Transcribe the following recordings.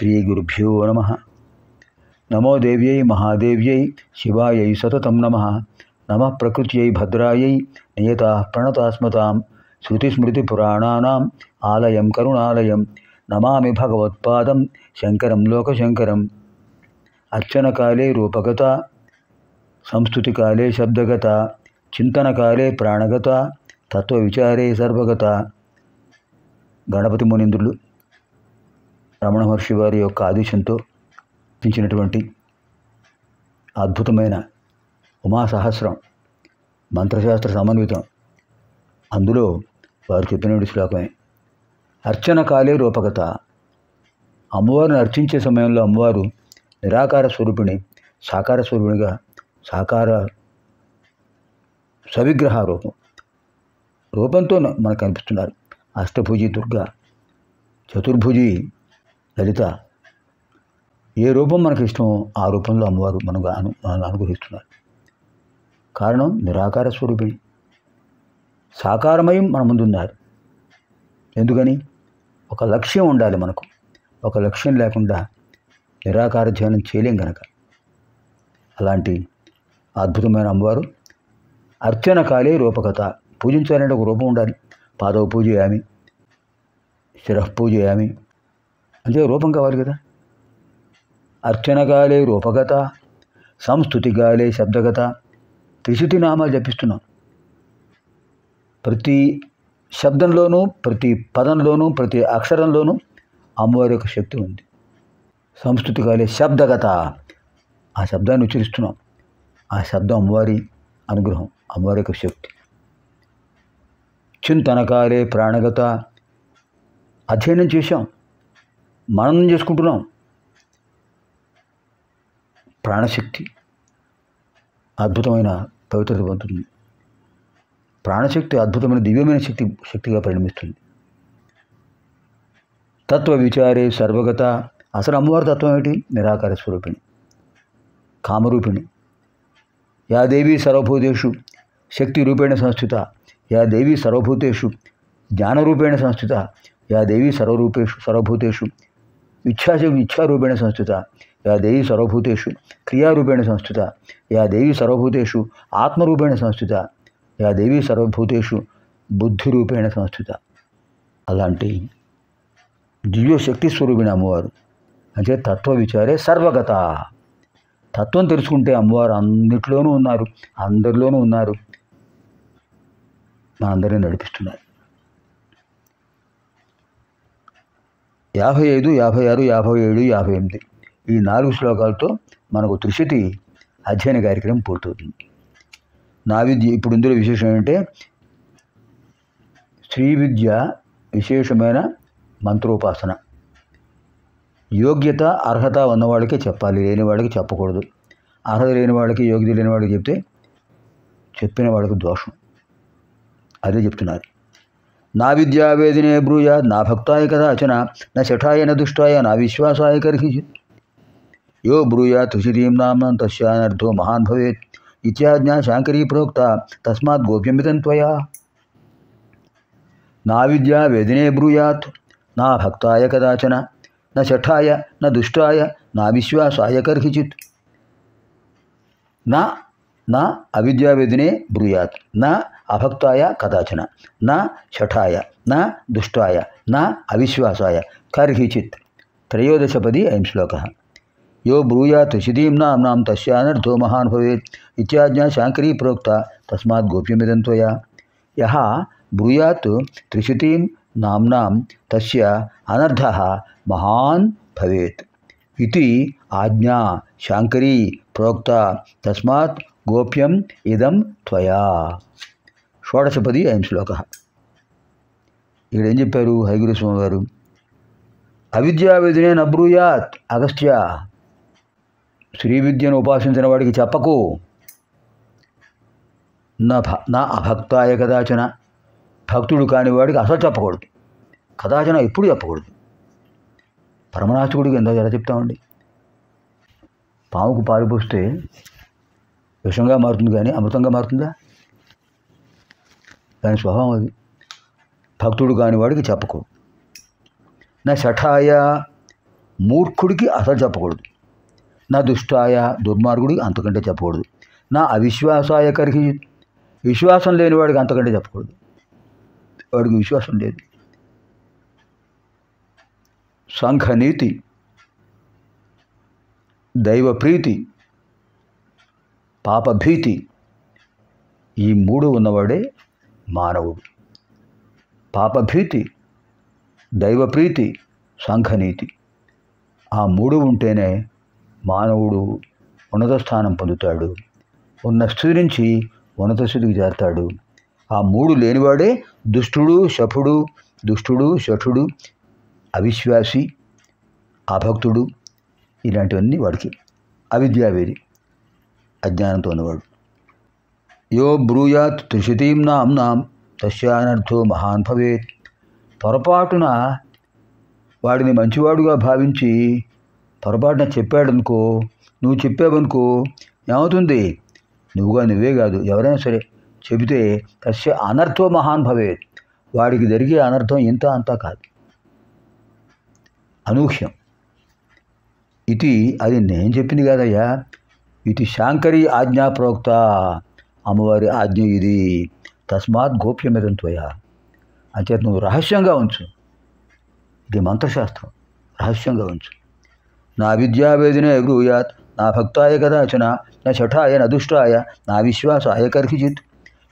श्रीगुरुभ्यो नमः। नमो देव्यै महादेव्यै शिवायै सततं नमः। नमः प्रकृत्यै भद्रायै नियताः प्रणतास्मतां श्रुतिस्मृतिपुराणानाम् आलयं करुणालयं नमामि भगवत्पादं शङ्करं लोकशङ्करम्। अर्चनकाले रूपगता, संस्तुतिकाले शब्दगता, చింతనకాలే ప్రాణగత, తత్వవిచారే సర్వగత. గణపతి మునీంద్రులు రమణ మహర్షి వారి యొక్క ఆదేశంతో రచించినటువంటి అద్భుతమైన ఉమాసహస్రం మంత్రశాస్త్ర సమన్వితం. అందులో వారు చెప్పినటువంటి శ్లోకమే అర్చనకాలే రూపగత. అమ్మవారిని అర్చించే సమయంలో అమ్మవారు నిరాకార స్వరూపిణి, సాకార స్వరూపిణిగా, సాకార సవిగ్రహ రూపంతో మనకు కనిపిస్తున్నారు. అష్టభుజి దుర్గా, చతుర్భుజి లలిత. ఏ రూపం మనకు ఇష్టమో ఆ రూపంలో అమ్మవారు మనకు అనుగ్రహిస్తున్నారు. కారణం నిరాకార స్వరూపిణి, సాకారమయం మన ముందున్నారు. ఎందుకని? ఒక లక్ష్యం ఉండాలి మనకు. ఒక లక్ష్యం లేకుండా నిరాకార ధ్యానం చేయలేం కనుక. అలాంటి అద్భుతమైన అమ్మవారు అర్చనకాలే రూపకథ. పూజించాలంటే ఒక రూపం ఉండాలి. పాదవ పూజయామి, శిరః పూజయామి అంటే రూపం కావాలి కదా. అర్చనకాలే రూపగత, సంస్తుతికాలే శబ్దగత. త్రిశుతి నామాలు జపిస్తున్నాం. ప్రతి శబ్దంలోనూ, ప్రతి పదంలోనూ, ప్రతి అక్షరంలోనూ అమ్మవారి యొక్క శక్తి ఉంది. సంస్తుతికాలే శబ్దగత, ఆ శబ్దాన్ని ఉచ్చరిస్తున్నాం. ఆ శబ్దం అమ్మవారి అనుగ్రహం, అమ్మవారి యొక్క శక్తి. చింతనకాలే ప్రాణగత. అధ్యయనం చేశాం, మననం చేసుకుంటున్నాం. ప్రాణశక్తి అద్భుతమైన పవిత్రత పొందుతుంది. ప్రాణశక్తి అద్భుతమైన దివ్యమైన శక్తిగా పరిణమిస్తుంది. తత్వ విచారే సర్వగత. అసలు అమ్మవారి తత్వం ఏమిటి? నిరాకార స్వరూపిణి, కామరూపిణి. యా దేవీ సర్వభూతేషు శక్తి రూపేణ సంస్థిత, యా దేవీ సర్వభూతేషు జ్ఞానరూపేణ సంస్థిత, యా దేవీ సర్వభూతేషు ఇచ్ఛారూపేణ సంస్థిత, యా దేవీ సర్వభూతేషు క్రియారూపేణ సంస్థిత, యా దేవీ సర్వభూతేషు ఆత్మరూపేణ సంస్థిత, యా దేవీ సర్వభూతేషు బుద్ధిరూపేణ సంస్థిత. అలాంటి దివ్యశక్తి స్వరూపిణి అమ్మవారు. అంటే తత్వ విచారే సర్వగత. తత్వం తెలుసుకుంటే అమ్మవారు అన్నిట్లోనూ ఉన్నారు, అందరిలోనూ ఉన్నారు, మా అందరినీ నడిపిస్తున్నారు. 55, 56, 57, 58 ఈ 4 శ్లోకాలతో మనకు త్రిశతి అధ్యయన కార్యక్రమం పూర్తవుతుంది. నా విద్య ఇప్పుడు ఇందులో విశేషం ఏంటంటే శ్రీ విద్య విశేషమైన మంత్రోపాసన. యోగ్యత అర్హత ఉన్నవాడికే చెప్పాలి, లేని వాడికి చెప్పకూడదు. అర్హత లేని వాడికి, యోగ్యత లేని వాడికి చెప్తే చెప్పిన వాడికి దోషం. అదే చెప్తున్నారు. నా విద్యావేదినే బ్రూయాత్ నా భక్తాయ కదాచన నా శఠాయ న దుష్టాయ నా విశ్వాసాయ కర్హిచిత్. యో బ్రూయాత్ త్రిశతీం నామ్నం తస్యానర్థో మహాన్ భవేత్ ఇత్యాజ్ఞా శాంకరీ ప్రోక్త తస్మాత్ గోప్యమితం త్వయా. నా విద్యావేదినే బ్రూయాత్ నా భక్తాయ కదాచన న శఠాయ న దుష్టాయ నా విశ్వాసాయ కర్హిచిత్. నా అవిద్యావేదినే బ్రూయాత్ నా అభక్తాయ కదాచన నా శఠాయ నా దుష్టాయ నా అవిశ్వాసాయ కర్హిచిత్. 13పది అయం శ్లోకः. యో బ్రూయాత్ త్రిశతీం నామ్నాం తస్యానర్థో మహాన్ భవేత్ ఇత్యాజ్ఞా శాంకరీ ప్రోక్త తస్మాత్ గోప్యమిదం త్వయా. యః బ్రూయాత్ త్రిశతీం నామ్నాం తస్య అనర్థః మహాన్ భవేత్ ఇతి ఆజ్ఞా శాంకరీ ప్రోక్త తస్మాత్ గోప్యం ఇదం త్వయా. 16పది అయం శ్లోకः. ఇక్కడ ఏం చెప్పారు హయగ్రీవ స్వామి గారు? అవిద్యావేదినే నబ్రూయాత్ అగస్త్య. శ్రీ విద్యను ఉపాసించిన వాడికి చెప్పకు. నా అభక్తాయ కదాచన, భక్తుడు కాని వాడికి అసలు చెప్పకూడదు. కదాచన ఎప్పుడు చెప్పకూడదు. పరమనాస్తికుడికి ఎలా చెప్తామండి? పాముకు పాలు పోస్తే విషంగా మారుతుంది కానీ అమృతంగా మారుతుందా? దాని స్వభావం అది. భక్తుడు కాని వాడికి చెప్పకూడదు. నా శఠాయ మూర్ఖుడికి అసలు చెప్పకూడదు. నా దుష్టాయ దుర్మార్గుడికి అంతకంటే చెప్పకూడదు. నా అవిశ్వాసాయ కర్హి విశ్వాసం లేని వాడికి అంతకంటే చెప్పకూడదు. వాడికి విశ్వాసం లేదు. సంఘనీతి, దైవప్రీతి, పాపభీతి ఈ మూడు ఉన్నవాడే మానవుడు. పాపభీతి, దైవప్రీతి, సంఘనీతి ఆ మూడు ఉంటేనే మానవుడు ఉన్నత స్థానం పొందుతాడు. ఉన్న స్థితి నుంచి ఉన్నత స్థితికి చేరతాడు. ఆ మూడు లేనివాడే దుష్టుడు శఠుడు, అవిశ్వాసి, అభక్తుడు ఇలాంటివన్నీ వాడికి. అవిద్యావేది అజ్ఞానంతో ఉన్నవాడు. యో బ్రూయాత్ త్రిశతీం నామ్నాం తస్యానర్థో మహాన్ భవేత్. పొరపాటున వాడిని మంచివాడుగా భావించి పొరపాటున చెప్పాడనుకో, నువ్వు చెప్పావనుకో, ఏమవుతుంది? నువ్వే కాదు ఎవరైనా సరే చెబితే తస్య అనర్థో మహాన్ భవేత్. వాడికి జరిగే అనర్థం ఇంత అంతా కాదు, అనూహ్యం. ఇది అది నేను చెప్పింది కాదయ్యా, ఇది శాంకరి ఆజ్ఞా ప్రోక్త, అమ్మవారి ఆజ్ఞ ఇది. తస్మాత్ గోప్యమిదంత్వయా, అంచేత నువ్వు రహస్యంగా ఉంచు. ఇది మంత్రశాస్త్రం, రహస్యంగా ఉంచు. నా విద్యావేదినే బ్రూయాత్, నా భక్తాయ కదాచన, నా శఠాయ నదుష్టాయ, నా విశ్వాసాయ కర్హిచిత్.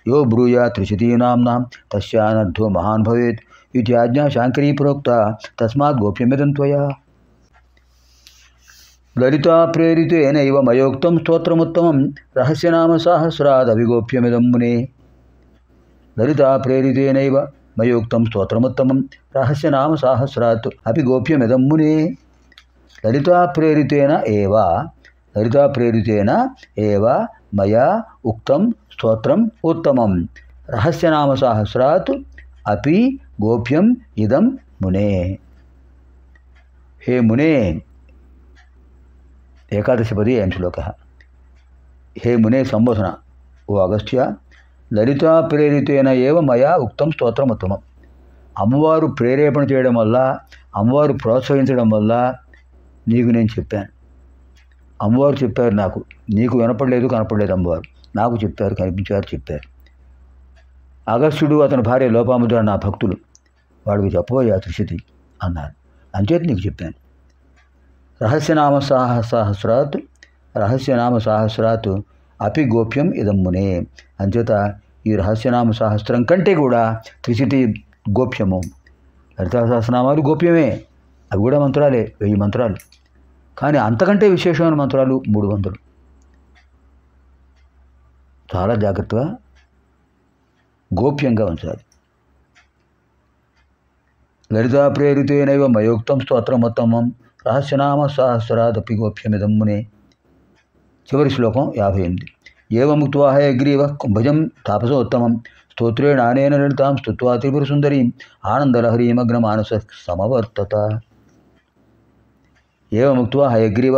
యో బ్రూయాత్ త్రిశతీనాంనాం తస్యానర్థో మహాన్ భవేత్ ఇది ఆజ్ఞా శాంకరీ ప్రోక్త తస్మాత్ గోప్యమిదంత్వయా. లలితా ప్రేరితేనైవ మయోక్తం స్తోత్రముత్తమం రహస్యనామ సహస్రాదవిగోప్యమిదం మునే. లలితా ప్రేరితేనైవ మయోక్తం స్తోత్రముత్తమం రహస్యనామ సహస్రాత్ అపి గోప్యమిదం మునే. లలితా ప్రేరితేన ఏవ మయా ఉక్తం స్తోత్రం ఉత్తమం రహస్యనామ సహస్రాత్ అపి గోప్యం ఇదం మునే. హే మునే, ఏకాదశపది అయం శ్లోక. హే మునే సంబోధన, ఓ అగస్త్య, లలితా ప్రేరితేన ఏవ మయా ఉక్తం స్తోత్రం ఉత్తమం. అమ్మవారు ప్రేరేపణ చేయడం వల్ల, అమ్మవారు ప్రోత్సహించడం వల్ల నీకు నేను చెప్పాను. అమ్మవారు చెప్పారు నాకు, నీకు వినపడలేదు కనపడలేదు, అమ్మవారు నాకు చెప్పారు, కనిపించారు, చెప్పారు. అగస్త్యుడు అతని భార్య లోపాముద్ర నా భక్తులు, వాడికి చెప్పబోయా త్రిశతి అన్నారు. అంచేత నీకు చెప్పాను. రహస్యనామ సహస్రాత్ అపి గోప్యం ఇదం మునే. అంచేత ఈ రహస్యనామ సహస్రం కంటే కూడా త్రిశతి గోప్యము. లలితా సహస్రనామాలు గోప్యమే, అవి కూడా మంత్రాలే, 1000 మంత్రాలు. కానీ అంతకంటే విశేషమైన మంత్రాలు 300. చాలా జాగ్రత్తగా గోప్యంగా ఉంచాలి. లలితా ప్రేరితేనైవ మయోక్తం స్తోత్రముత్తమం రహస్యనామ సహస్రాదపి గోప్యమిదం మునే. చివరి శ్లోకం 58. ఏవముక్త్వా హయగ్రీవ కుంభజం తాపసోత్తమం స్తోత్రేణ అనేన లలితాం స్తుత్వా త్రిపురసుందరీం ఆనందలహరీమగ్నమానస సమవర్తత. ఏవముక్త్వా హయగ్రీవ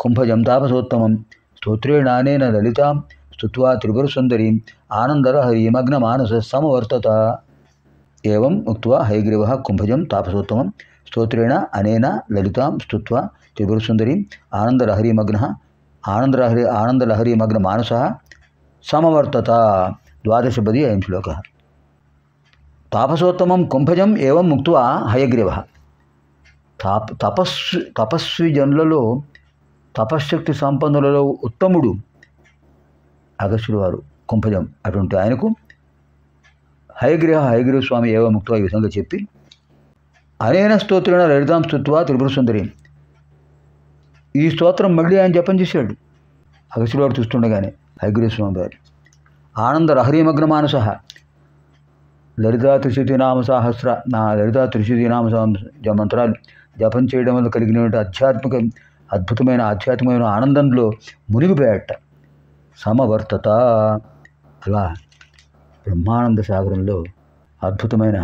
కుంభజం తాపసోత్తమం స్తోత్రేణ అనేన లలితాం స్తుత్వా త్రిపురసుందరీం ఆనందలహరీమగ్నమానస సమవర్తత. ఏవం ఉక్త్వా హయగ్రీవ కుంభజం తాపసోత్తమం స్తోత్రేణ అనేన లలితాం స్తుత్వా త్రిపురసుందరీం ఆనందలహరీమగ్నమానస సమవర్తత. ద్వాదశపది అయం శ్లోక. తాపసోత్తమం కుంభజం ఏవం ముక్త్వా హయగ్రీవ. తపస్వి జనులలో, తపశ్శక్తి సంపన్నులలో ఉత్తముడు అగస్త్యుడు వారు, కుంభజం. అటువంటి ఆయనకు హయగ్రీవ స్వామి ఏవ ముక్త్వా ఈ విధంగా చెప్పి అనేన స్తోత్రేణ లలితాం స్తుత్వా త్రిపురసుందరీం. ఈ స్తోత్రం మళ్ళీ ఆయన జపం చేశాడు అగస్త్యుడు వారు చూస్తుండగానే. హయగ్రీవ స్వామి వారు ఆనంద లహరీమగ్నమానస లలితా త్రిశతీనామ సహస్ర, నా లలితా త్రిశతీనామ మంత్రాలు జపం చేయడం వల్ల కలిగిన అద్భుతమైన ఆధ్యాత్మికమైన ఆనందంలో మునిగిపోయాట. సమవర్తత. అలా బ్రహ్మానంద సాగరంలో అద్భుతమైన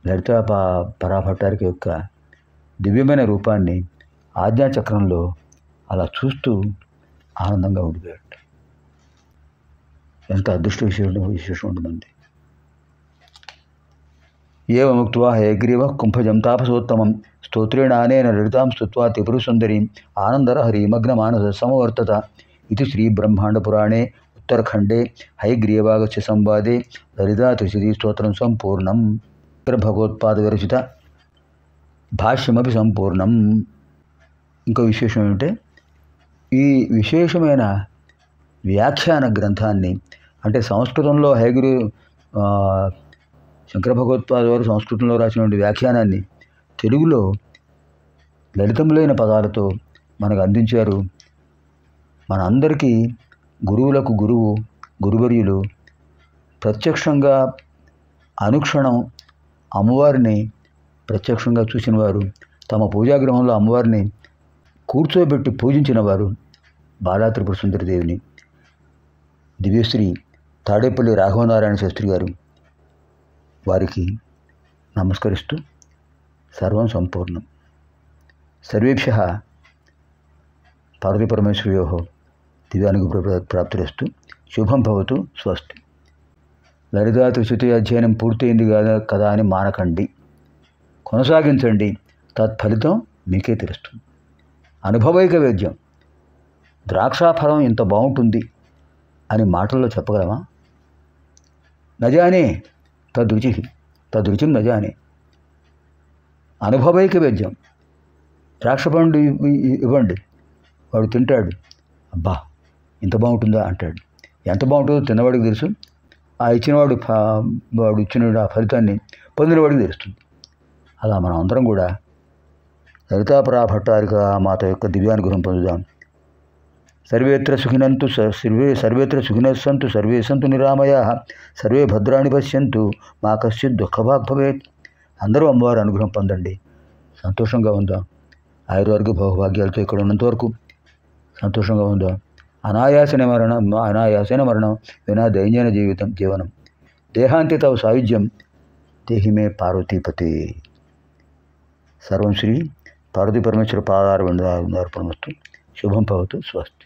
లలితా పరాభట్టారికి యొక్క దివ్యమైన రూపాన్ని ఆజ్ఞాచక్రంలో అలా చూస్తూ ఆనందంగా ఉండిపోయాడు. ఎంత అదృష్ట విశేషం ఉంటుందండి. ఏవముక్త్వా హయగ్రీవ కుంభజం తాపసోత్తమం స్తోత్రేణానేన లలితాం స్తుత్వా త్రిపురసుందరీం ఆనందరహరిమగ్నమానస సమవర్తత ఇది శ్రీబ్రహ్మాండపురాణే ఉత్తరఖండే హయగ్రీవాగస్య సంవాదే లలితా త్రిశతీ స్తోత్రం సంపూర్ణం. భగవత్పాద విరచిత భాష్యమపి సంపూర్ణం. ఇంకో విశేషం ఏమిటంటే ఈ విశేషమైన వ్యాఖ్యాన గ్రంథాన్ని, అంటే సంస్కృతంలో హయగ్రీ శంకర భగవత్పాద వారు సంస్కృతంలో రాసినటువంటి వ్యాఖ్యానాన్ని తెలుగులో లలితములైన పదాలతో మనకు అందించారు. మన అందరికీ గురువులకు గురువర్యులు ప్రత్యక్షంగా అనుక్షణం అమ్మవారిని ప్రత్యక్షంగా చూసిన వారు, తమ పూజాగృహంలో అమ్మవారిని కూర్చోబెట్టి పూజించిన వారు బాలా త్రిపుర సుందరి దేవిని. దివ్యశ్రీ తాడేపల్లి రాఘవనారాయణ శాస్త్రి గారు. వారికి నమస్కరిస్తూ సర్వం సంపూర్ణం. సర్వేభ్యః పార్వతీపరమేశ్వర్యోః దివ్యానుగ్రహ ప్రాప్తిరస్తు. శుభం భవతు. స్వస్తి. లలితా త్రిశతి అధ్యయనం పూర్తయింది కదా అని మానకండి, కొనసాగించండి. తత్ఫలితం మీకే తెలుస్తుంది. అనుభవైక వేద్యం. ద్రాక్షాఫలం ఇంత బాగుంటుంది అని మాటల్లో చెప్పగలమా? నజానే తద్రుచి నజానే. అనుభవైక వేద్యం. ద్రాక్ష పండు ఇవ్వండి, వాడు తింటాడు, అబ్బా ఇంత బాగుంటుందా అంటాడు. ఎంత బాగుంటుందో తిన్నవాడికి తెలుసు, ఆ ఇచ్చినవాడు వాడు ఇచ్చిన ఆ ఫలితాన్ని పొందినవాడికి తెలుస్తుంది. అలా మనం అందరం కూడా లలితాపరా భట్టారిక మాత యొక్క దివ్యానుగ్రహం పొందుదాం. సర్వేత్ర సుఖినంతు సర్వేత్ర సుఖినస్సంతు సర్వే సంతు నిరామయాః సర్వే భద్రాణి పశ్యంతు మా కశ్చిత్ దుఃఖభాగ్ భవేత్. అందరూ అమ్మవారి అనుగ్రహం పొందండి, సంతోషంగా ఉందాం. ఆయుర్వర్గ భోగభాగ్యాలతో ఇక్కడ ఉన్నంత వరకు సంతోషంగా ఉందాం. అనాయాసన మరణం వినా దైన్యన జీవనం. దేహాంతే తవ సాయుధ్యం దేహిమే పార్వతీపతే. సర్వం శ్రీ పార్వతీ పరమేశ్వర పాదారవిందార్పణమస్తు. శుభం భవతు. స్వస్తి.